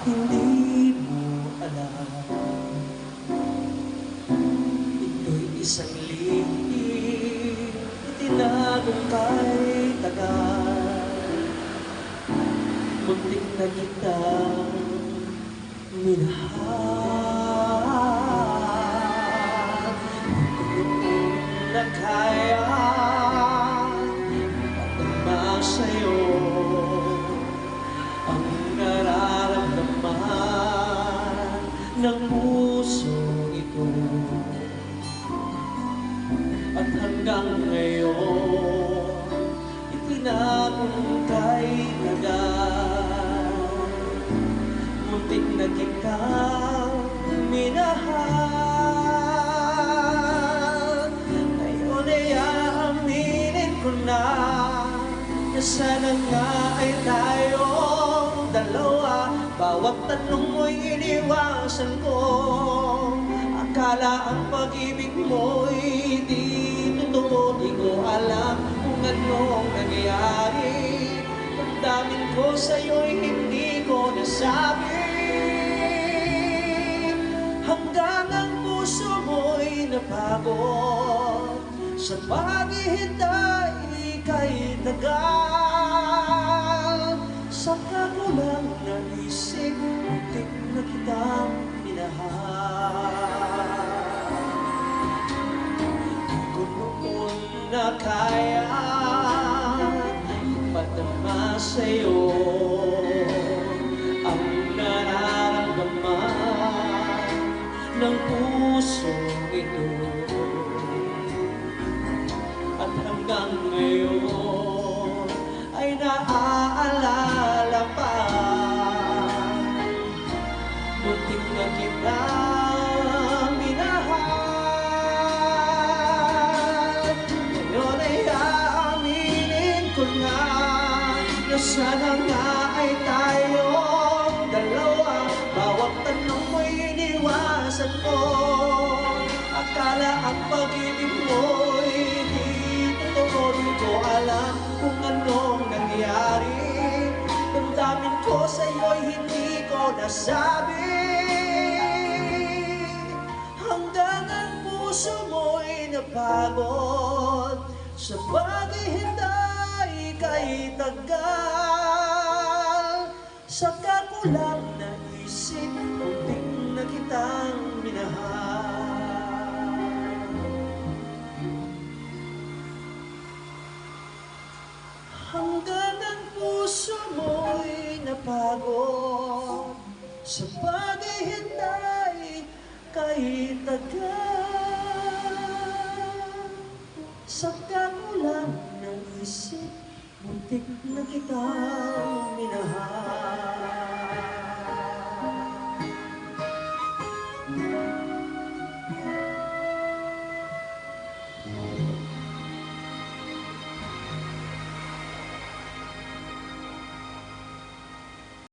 Hindi mo alam, ito'y isang lihim itinagong kay tagal. Muntik na kitang minahal. Kung na kaya magdama sa'yo ang nararamdaman ng puso ito. At hanggang ngayon itinagong kay tagal. Muntik na kitang minahal. Ngayon ay aaminin ko na sana nga ay tayong dalawa. Bawat tanong mo'y iniwasan ko. Akala ang pag-ibig mo'y di totoo. Di ko alam kung anong nangyayari. Damdamin ko sa'yo'y hindi ko nasabi. Hanggang ang puso mo'y napagod sa paghihintay kay tagal. Saka ko lang naisip, muntik na kitang minahal. Di ko noon na kaya ipadama sa'yo ang nararamdaman ng pusong ito. At hanggang ngayon ay naaalala pa. Muntik na kitang minahal. Ngayon ay aaminin ko na sana nga ay tayong dalawa. Bawat tanong mo'y iniwasan ko. Akala ang pag-ibig mo'y di totoo. Di ko alam kung anong nangyari. Damdamin ko sa'yo'y hindi ko nasabi. Hanggang ang puso mo'y napagod sa paghihintay kay tagal. Saka ko lang naisip, muntik na kitang minahal. Hanggang ang puso mo'y napagod sa paghihintay kay tagal. Saka ko lang naisip, muntik na kitang minahal.